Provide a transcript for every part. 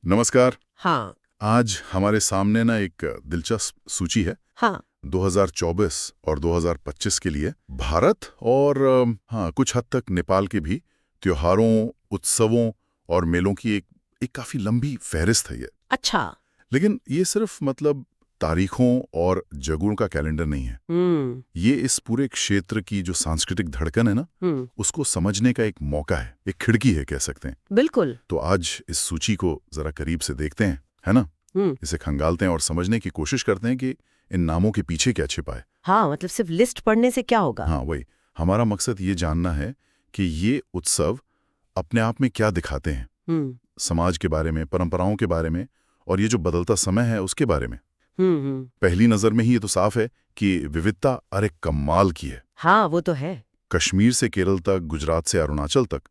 नमस्कार। हाँ। आज हमारे सामने ना एक दिलचस्प सूची है। हाँ। 2024 और 2025 के लिए भारत और कुछ हद तक नेपाल के भी त्योहारों, उत्सवों और मेलों की एक काफी लंबी फहरिस्त है ये। अच्छा। लेकिन ये सिर्फ तारीखों और जगहों का कैलेंडर नहीं है। ये इस पूरे क्षेत्र की जो सांस्कृतिक धड़कन है ना, उसको समझने का एक मौका है, एक खिड़की है कह सकते हैं। बिल्कुल। तो आज इस सूची को जरा करीब से देखते हैं, है ना? इसे खंगालते हैं और समझने की कोशिश करते हैं कि इन नामों के पीछे क्या छिपा है। हाँ, मतलब सिर्फ लिस्ट पढ़ने से क्या होगा? हाँ, वही हमारा मकसद ये जानना है कि ये उत्सव अपने आप में क्या दिखाते हैं, समाज के बारे में, परंपराओं के बारे में, और ये जो बदलता समय है उसके बारे में। पहली नजर में ही ये तो साफ है कि विविधता अरे कमाल की है। हाँ, वो तो है। कश्मीर से केरल तक, गुजरात से अरुणाचल तक,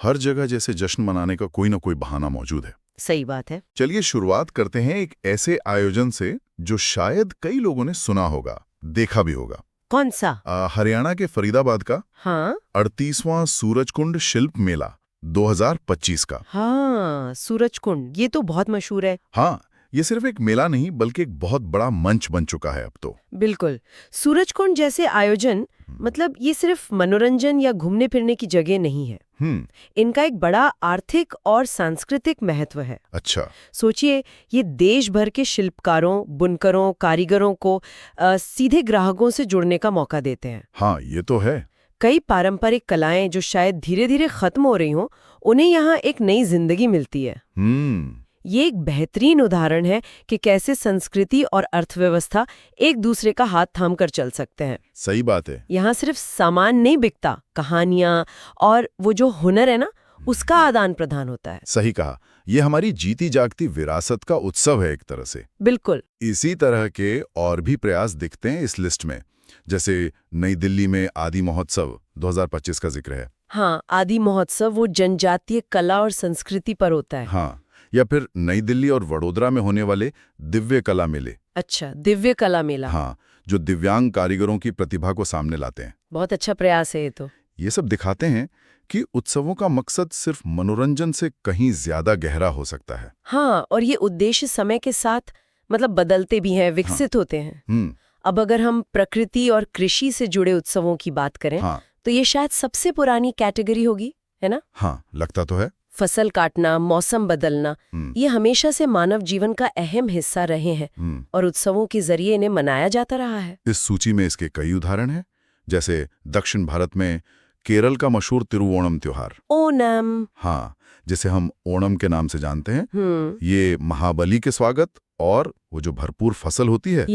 हर जगह जैसे जश्न मनाने का कोई ना कोई बहाना मौजूद है। सही बात है। चलिए शुरुआत करते हैं एक ऐसे आयोजन से जो शायद कई लोगों ने सुना होगा, देखा भी होगा। कौन सा? हरियाणा के फरीदाबाद का हाँ 38वां सूरजकुंड शिल्प मेला 2025 का। हाँ, सूरजकुंड, ये तो बहुत मशहूर है। हाँ, ये सिर्फ एक मेला नहीं बल्कि एक बहुत बड़ा मंच बन चुका है अब तो। बिल्कुल। सूरजकुंड जैसे आयोजन मतलब ये सिर्फ मनोरंजन या घूमने फिरने की जगह नहीं है। इनका एक बड़ा आर्थिक और सांस्कृतिक महत्व है। अच्छा। सोचिए, ये देश भर के शिल्पकारों, बुनकरों, कारीगरों को सीधे ग्राहकों से जुड़ने का मौका देते हैं। हाँ, ये तो है। कई पारंपरिक कलाएं जो शायद धीरे धीरे खत्म हो रही हों, उन्हें यहाँ एक नई जिंदगी मिलती है। ये एक बेहतरीन उदाहरण है कि कैसे संस्कृति और अर्थव्यवस्था एक दूसरे का हाथ थाम कर चल सकते हैं। सही बात है। यहाँ सिर्फ सामान नहीं बिकता, कहानियां और वो जो हुनर है ना, उसका आदान प्रदान होता है। सही कहा, ये हमारी जीती जागती विरासत का उत्सव है एक तरह से। बिल्कुल। इसी तरह के और भी प्रयास दिखते हैं इस लिस्ट में, जैसे नई दिल्ली में आदि महोत्सव 2025 का जिक्र है। हाँ, आदि महोत्सव वो जनजातीय कला और संस्कृति पर होता है। हाँ, या फिर नई दिल्ली और वडोदरा में होने वाले दिव्य कला मेले। अच्छा, दिव्य कला मेला। हाँ, जो दिव्यांग कारीगरों की प्रतिभा को सामने लाते हैं। बहुत अच्छा प्रयास है ये तो। ये सब दिखाते हैं कि उत्सवों का मकसद सिर्फ मनोरंजन से कहीं ज्यादा गहरा हो सकता है। हाँ, और ये उद्देश्य समय के साथ बदलते भी हैं, विकसित होते हैं। अब अगर हम प्रकृति और कृषि से जुड़े उत्सवों की बात करें, तो ये शायद सबसे पुरानी कैटेगरी होगी, है ना? हाँ, लगता तो है। फसल काटना, मौसम बदलना, ये हमेशा से मानव जीवन का अहम हिस्सा रहे हैं और उत्सवों के जरिए इन्हें मनाया जाता रहा है। इस सूची में इसके कई उदाहरण हैं, जैसे दक्षिण भारत में केरल का मशहूर तिरुवोणम त्योहार। ओणम। हाँ, जिसे हम ओणम के नाम से जानते हैं। ये महाबली के स्वागत और वो जो भरपूर फसल होती है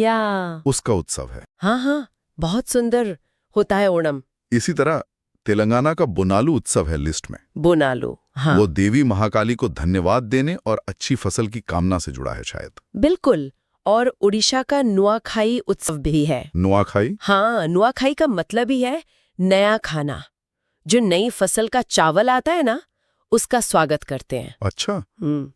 उसका उत्सव है। हाँ, बहुत सुंदर होता है ओणम। इसी तरह तेलंगाना का बोनालू उत्सव है लिस्ट में। बोनालू, हाँ। वो देवी महाकाली को धन्यवाद देने और अच्छी फसल की कामना से जुड़ा है शायद। बिल्कुल। और उड़ीसा का नुआखाई उत्सव भी है। नुआखाई? हाँ, नुआखाई का मतलब ही है नया खाना। जो नई फसल का चावल आता है ना, उसका स्वागत करते हैं। अच्छा,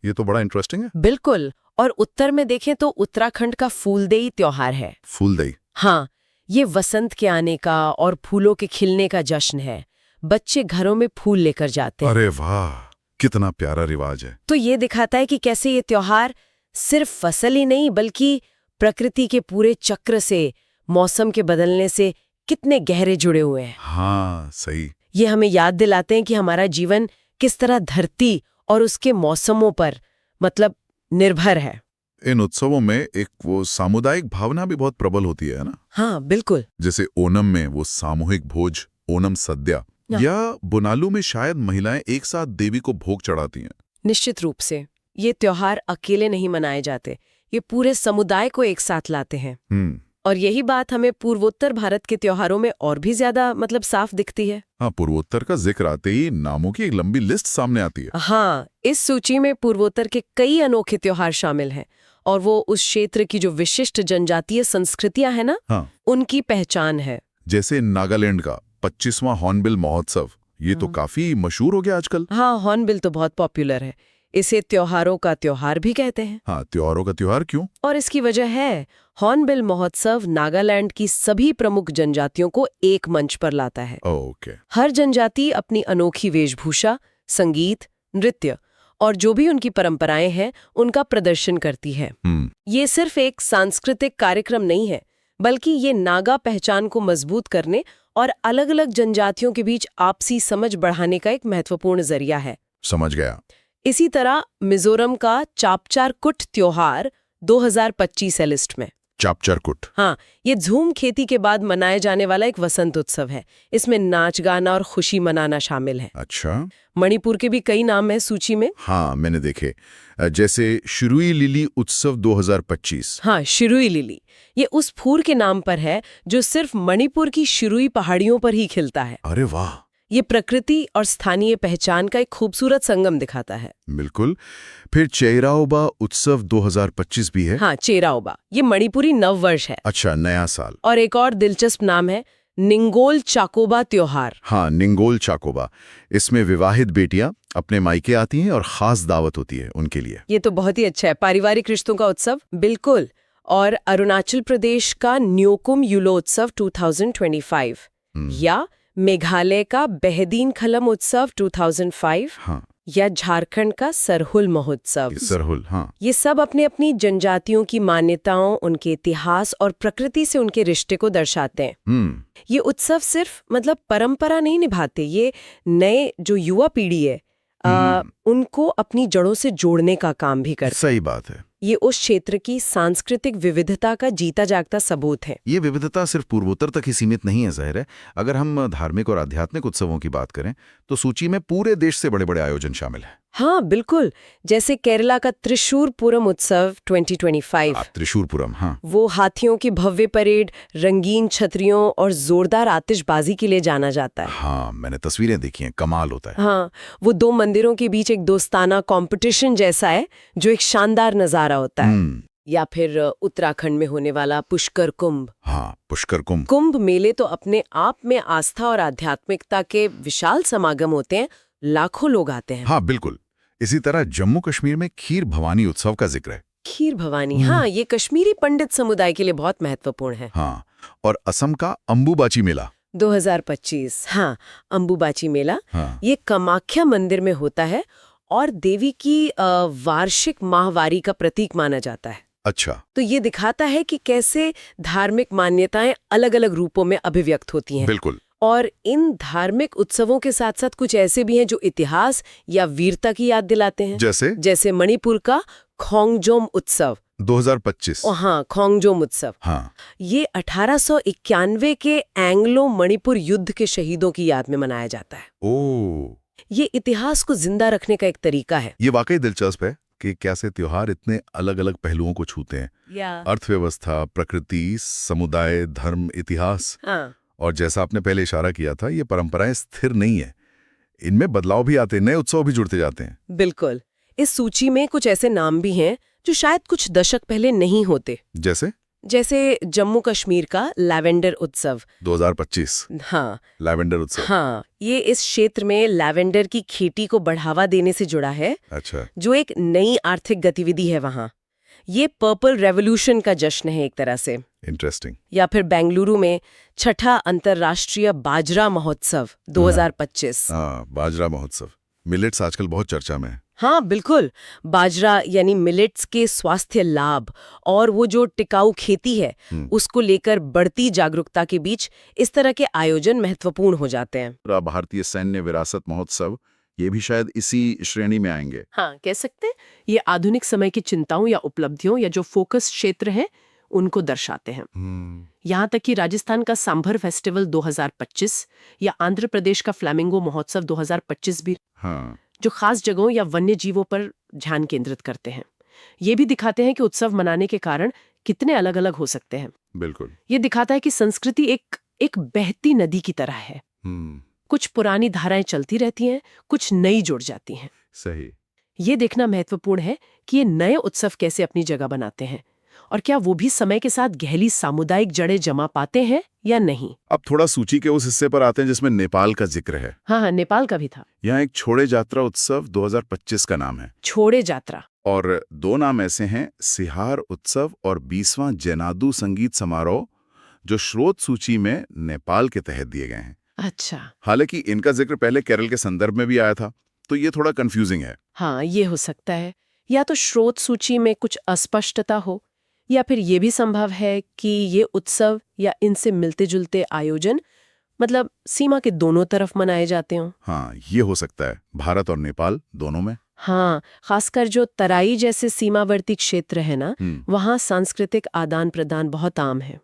ये तो बड़ा इंटरेस्टिंग है। बिल्कुल। और उत्तर में देखें तो उत्तराखंड का फूलदेई त्योहार है। फूलदेई? हाँ, ये वसंत के आने का और फूलों के खिलने का जश्न है। बच्चे घरों में फूल लेकर जाते हैं। अरे वाह, कितना प्यारा रिवाज है। तो ये दिखाता है कि कैसे ये त्योहार सिर्फ फसल ही नहीं बल्कि प्रकृति के पूरे चक्र से, मौसम के बदलने से कितने गहरे जुड़े हुए हैं। हाँ, सही। ये हमें याद दिलाते हैं कि हमारा जीवन किस तरह धरती और उसके मौसमों पर निर्भर है। इन उत्सवों में एक वो सामुदायिक भावना भी बहुत प्रबल होती है ना? हाँ, बिल्कुल। जैसे ओणम में वो सामूहिक भोज, ओणम सद्या, या बोनालू में शायद महिलाएं एक साथ देवी को भोग चढ़ाती हैं। निश्चित रूप से ये त्योहार अकेले नहीं मनाए जाते, ये पूरे समुदाय को एक साथ लाते हैं। और यही बात हमें पूर्वोत्तर भारत के त्योहारों में और भी ज्यादा साफ दिखती है। हाँ, पूर्वोत्तर का जिक्र आते ही नामों की एक लंबी लिस्ट सामने आती है। हाँ, इस सूची में पूर्वोत्तर के कई अनोखे त्योहार शामिल हैं और वो उस क्षेत्र की जो विशिष्ट जनजातीय संस्कृतियां हैं ना, उनकी पहचान है। जैसे नागालैंड का 25वां हॉर्नबिल महोत्सव, ये तो काफी मशहूर हो गया आजकल। हाँ, हॉर्नबिल तो बहुत पॉपुलर है। इसे त्योहारों का त्योहार भी कहते हैं। हाँ, त्योहारों का त्योहार क्यों? और इसकी वजह है, हॉर्नबिल महोत्सव नागालैंड की सभी प्रमुख जनजातियों को एक मंच पर लाता है। ओके। हर जनजाति अपनी अनोखी वेशभूषा, संगीत, नृत्य और जो भी उनकी परंपराएं हैं उनका प्रदर्शन करती है। ये सिर्फ एक सांस्कृतिक कार्यक्रम नहीं है, बल्कि ये नागा पहचान को मजबूत करने और अलग अलग जनजातियों के बीच आपसी समझ बढ़ाने का एक महत्वपूर्ण जरिया है। समझ गया। इसी तरह मिजोरम का चापचारकुट त्योहार 2025 है लिस्ट में। चापचारकुट, हाँ, ये झूम खेती के बाद मनाए जाने वाला एक वसंत उत्सव है। इसमें नाच गाना और खुशी मनाना शामिल है। अच्छा। मणिपुर के भी कई नाम हैं सूची में। हाँ, मैंने देखे, जैसे शिरुई लिली उत्सव 2025। हाँ, शिरुई लिली, ये उस फूल के नाम पर है जो सिर्फ मणिपुर की शिरुई पहाड़ियों पर ही खिलता है। अरे वाह! ये प्रकृति और स्थानीय पहचान का एक खूबसूरत संगम दिखाता है। बिल्कुल। फिर चेराओबा उत्सव 2025 भी है। हाँ, चेराओबा, ये मणिपुरी नववर्ष है। अच्छा, नया साल। और एक और दिलचस्प नाम है निंगोल चाकोबा त्योहार। हाँ, निंगोल चाकोबा। इसमें विवाहित बेटियां अपने मायके आती हैं और खास दावत होती है उनके लिए। ये तो बहुत ही अच्छा है, पारिवारिक रिश्तों का उत्सव। बिल्कुल। और अरुणाचल प्रदेश का न्योकुम यूलोत्सव 2025 या मेघालय का बेहदीन खलम उत्सव 2005। हाँ। या झारखंड का सरहुल महोत्सव। सरहुल, हाँ। ये सब अपने अपनी जनजातियों की मान्यताओं, उनके इतिहास और प्रकृति से उनके रिश्ते को दर्शाते हैं। ये उत्सव सिर्फ परंपरा नहीं निभाते, ये नए जो युवा पीढ़ी है उनको अपनी जड़ों से जोड़ने का काम भी करते। सही बात है। ये उस क्षेत्र की सांस्कृतिक विविधता का जीता जागता सबूत है। ये विविधता सिर्फ पूर्वोत्तर तक ही सीमित नहीं है, जाहिर है। अगर हम धार्मिक और आध्यात्मिक उत्सवों की बात करें तो सूची में पूरे देश से बड़े बड़े आयोजन शामिल हैं। हाँ बिल्कुल, जैसे केरला का त्रिशूर पूरम उत्सव 2025। त्रिशूर पूरम, हाँ। वो हाथियों की भव्य परेड, रंगीन छतरियों और जोरदार आतिशबाजी के लिए जाना जाता है। हाँ, मैंने तस्वीरें देखी हैं, कमाल होता है। हाँ, वो दो मंदिरों के बीच एक दोस्ताना कंपटीशन जैसा है जो एक शानदार नजारा होता है। या फिर उत्तराखंड में होने वाला पुष्कर कुंभ। हाँ, पुष्कर कुंभ। कुंभ मेले तो अपने आप में आस्था और आध्यात्मिकता के विशाल समागम होते हैं, लाखों लोग आते हैं। हाँ बिल्कुल। इसी तरह जम्मू कश्मीर में खीर भवानी उत्सव का जिक्र है। खीर भवानी, हाँ, ये कश्मीरी पंडित समुदाय के लिए बहुत महत्वपूर्ण है। हाँ, और असम का अंबुबाची मेला 2025। हाँ, अंबुबाची मेला। हाँ। ये कामाख्या मंदिर में होता है और देवी की वार्षिक माहवारी का प्रतीक माना जाता है। अच्छा। तो ये दिखाता है कि कैसे धार्मिक मान्यताएं अलग अलग रूपों में अभिव्यक्त होती हैं। बिल्कुल। और इन धार्मिक उत्सवों के साथ साथ कुछ ऐसे भी हैं जो इतिहास या वीरता की याद दिलाते हैं। जैसे मणिपुर का खोंगजोम उत्सव 2025। हाँ, खोंगजोम उत्सव। हाँ। ये 1891 के एंग्लो मणिपुर युद्ध के शहीदों की याद में मनाया जाता है। ओह। ये इतिहास को जिंदा रखने का एक तरीका है। ये वाकई दिलचस्प है कि कैसे त्योहार इतने अलग अलग पहलुओं को छूते हैं। अर्थव्यवस्था, प्रकृति, समुदाय, धर्म, इतिहास। हाँ। और जैसा आपने पहले इशारा किया था, ये परंपराएं स्थिर नहीं है, इनमें बदलाव भी आते हैं, नए उत्सव भी जुड़ते जाते हैं। बिल्कुल। इस सूची में कुछ ऐसे नाम भी हैं जो शायद कुछ दशक पहले नहीं होते। जैसे जम्मू कश्मीर का लैवेंडर उत्सव 2025। हाँ, लैवेंडर उत्सव। हाँ, ये इस क्षेत्र में लैवेंडर की खेती को बढ़ावा देने से जुड़ा है। अच्छा। जो एक नई आर्थिक गतिविधि है वहाँ। ये पर्पल रेवोल्यूशन का जश्न है एक तरह से। इंटरेस्टिंग। या फिर बेंगलुरु में छठा अंतर्राष्ट्रीय बाजरा महोत्सव 2025। बाजरा महोत्सव। मिलेट्स आजकल बहुत चर्चा में है। हाँ बिल्कुल, बाजरा यानी मिलेट्स के स्वास्थ्य लाभ और वो जो टिकाऊ खेती है उसको लेकर बढ़ती जागरूकता के बीच इस तरह के आयोजन महत्वपूर्ण हो जाते हैं। भारतीय सैन्य विरासत महोत्सव, ये भी शायद इसी श्रेणी में आएंगे। हाँ, कह सकते हैं। ये आधुनिक समय की चिंताओं या उपलब्धियों या जो फोकस क्षेत्र है उनको दर्शाते हैं। यहाँ तक कि राजस्थान का सांभर फेस्टिवल 2025 या आंध्र प्रदेश का फ्लैमिंगो महोत्सव 2025 भी, हाँ, जो खास जगहों या वन्य जीवों पर ध्यान केंद्रित करते हैं। ये भी दिखाते हैं कि उत्सव मनाने के कारण कितने अलग अलग हो सकते हैं। बिल्कुल। ये दिखाता है कि संस्कृति एक बहती नदी की तरह है। कुछ पुरानी धाराएं चलती रहती हैं, कुछ नई जुड़ जाती हैं। सही। ये देखना महत्वपूर्ण है कि ये नए उत्सव कैसे अपनी जगह बनाते हैं और क्या वो भी समय के साथ गहरी सामुदायिक जड़ें जमा पाते हैं या नहीं। अब थोड़ा सूची के उस हिस्से पर आते हैं जिसमें नेपाल का जिक्र है। हाँ, नेपाल का भी था। यहाँ एक छोड़े जात्रा उत्सव 2025 का नाम है। छोड़े जात्रा। और दो नाम ऐसे हैं, सिहार उत्सव और 20वां जेनादू संगीत समारोह, जो स्रोत सूची में नेपाल के तहत दिए गए हैं। अच्छा। हालांकि इनका जिक्र पहले केरल के संदर्भ में भी आया था, तो ये थोड़ा कंफ्यूजिंग है। हाँ, ये हो सकता है। या तो स्रोत सूची में कुछ अस्पष्टता हो, या फिर ये भी संभव है कि ये उत्सव या इनसे मिलते जुलते आयोजन मतलब सीमा के दोनों तरफ मनाए जाते हों। हाँ, ये हो सकता है, भारत और नेपाल दोनों में। हाँ, खासकर जो तराई जैसे सीमावर्ती क्षेत्र है ना, वहाँ सांस्कृतिक आदान प्रदान बहुत आम है।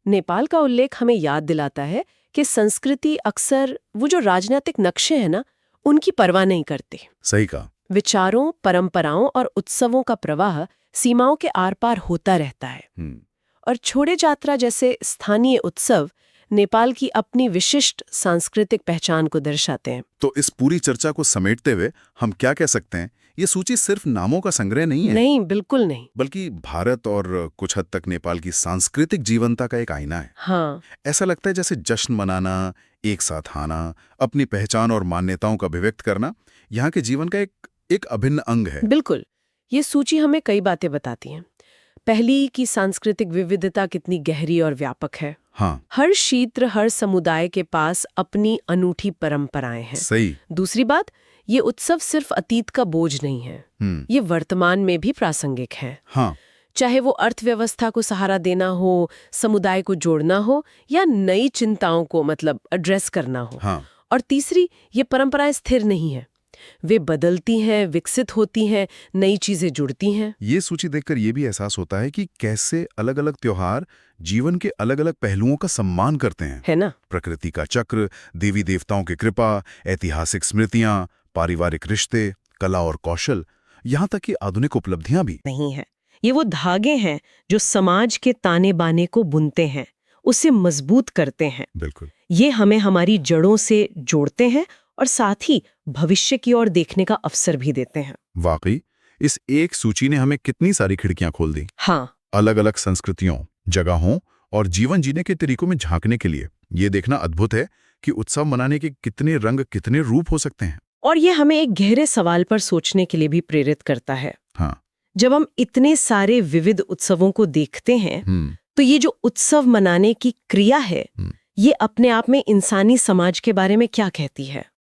नेपाल का उल्लेख हमें याद दिलाता है कि संस्कृति अक्सर वो जो राजनीतिक नक्शे हैं ना, उनकी परवाह नहीं करते। सही कहा। विचारों, परंपराओं और उत्सवों का प्रवाह सीमाओं के आर पार होता रहता है। और छोड़े यात्रा जैसे स्थानीय उत्सव नेपाल की अपनी विशिष्ट सांस्कृतिक पहचान को दर्शाते हैं। तो इस पूरी चर्चा को समेटते हुए हम क्या कह सकते हैं, ये सूची सिर्फ नामों का संग्रह नहीं है। नहीं, बिल्कुल नहीं। बल्कि भारत और कुछ हद तक नेपाल की सांस्कृतिक जीवंता का एक आईना है। हाँ। ऐसा लगता है जैसे जश्न मनाना, एक साथ आना, अपनी पहचान और मान्यताओं का अभिव्यक्त करना यहाँ के जीवन का एक अभिन्न अंग है। बिल्कुल। ये सूची हमें कई बातें बताती हैं। पहली कि सांस्कृतिक विविधता कितनी गहरी और व्यापक है। हाँ। हर क्षेत्र, हर समुदाय के पास अपनी अनूठी परंपराएं हैं। सही। दूसरी बात, ये उत्सव सिर्फ अतीत का बोझ नहीं है, ये वर्तमान में भी प्रासंगिक है। हाँ। चाहे वो अर्थव्यवस्था को सहारा देना हो, समुदाय को जोड़ना हो, या नई चिंताओं को मतलब एड्रेस करना हो। हाँ। और तीसरी, ये परंपराएं स्थिर नहीं है, वे बदलती हैं, विकसित होती हैं, नई चीजें जुड़ती हैं। ये सूची देखकर ये भी एहसास होता है कि कैसे अलग अलग त्योहार जीवन के अलग अलग पहलुओं का सम्मान करते हैं, है ना? प्रकृति का चक्र, देवी देवताओं की कृपा, ऐतिहासिक स्मृतियां, पारिवारिक रिश्ते, कला और कौशल, यहाँ तक कि आधुनिक उपलब्धियां भी नहीं है। ये वो धागे हैं जो समाज के ताने बाने को बुनते हैं, उसे मजबूत करते हैं। बिल्कुल। ये हमें हमारी जड़ों से जोड़ते हैं और साथ ही भविष्य की ओर देखने का अवसर भी देते हैं। वाकई इस एक सूची ने हमें कितनी सारी खिड़कियां खोल दी। हाँ। अलग अलग संस्कृतियों, जगहों और जीवन जीने के तरीकों में झांकने के लिए ये देखना अद्भुत है कि उत्सव मनाने के कितने रंग, कितने रूप हो सकते हैं। और ये हमें एक गहरे सवाल पर सोचने के लिए भी प्रेरित करता है। हाँ। जब हम इतने सारे विविध उत्सवों को देखते हैं, तो ये जो उत्सव मनाने की क्रिया है, ये अपने आप में इंसानी समाज के बारे में क्या कहती है?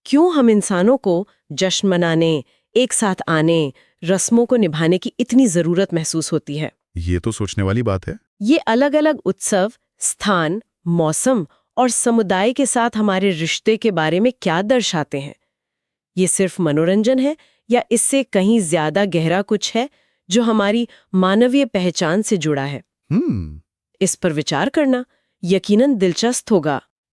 क्यों हम इंसानों को जश्न मनाने, एक साथ आने, रस्मों को निभाने की इतनी जरूरत महसूस होती है? ये तो सोचने वाली बात है। ये अलग-अलग उत्सव, स्थान, मौसम और समुदाय के साथ हमारे रिश्ते के बारे में क्या दर्शाते हैं? ये सिर्फ मनोरंजन है या इससे कहीं ज्यादा गहरा कुछ है जो हमारी मानवीय पहचान से जुड़ा है? इस पर विचार करना यकीनन दिलचस्प होगा।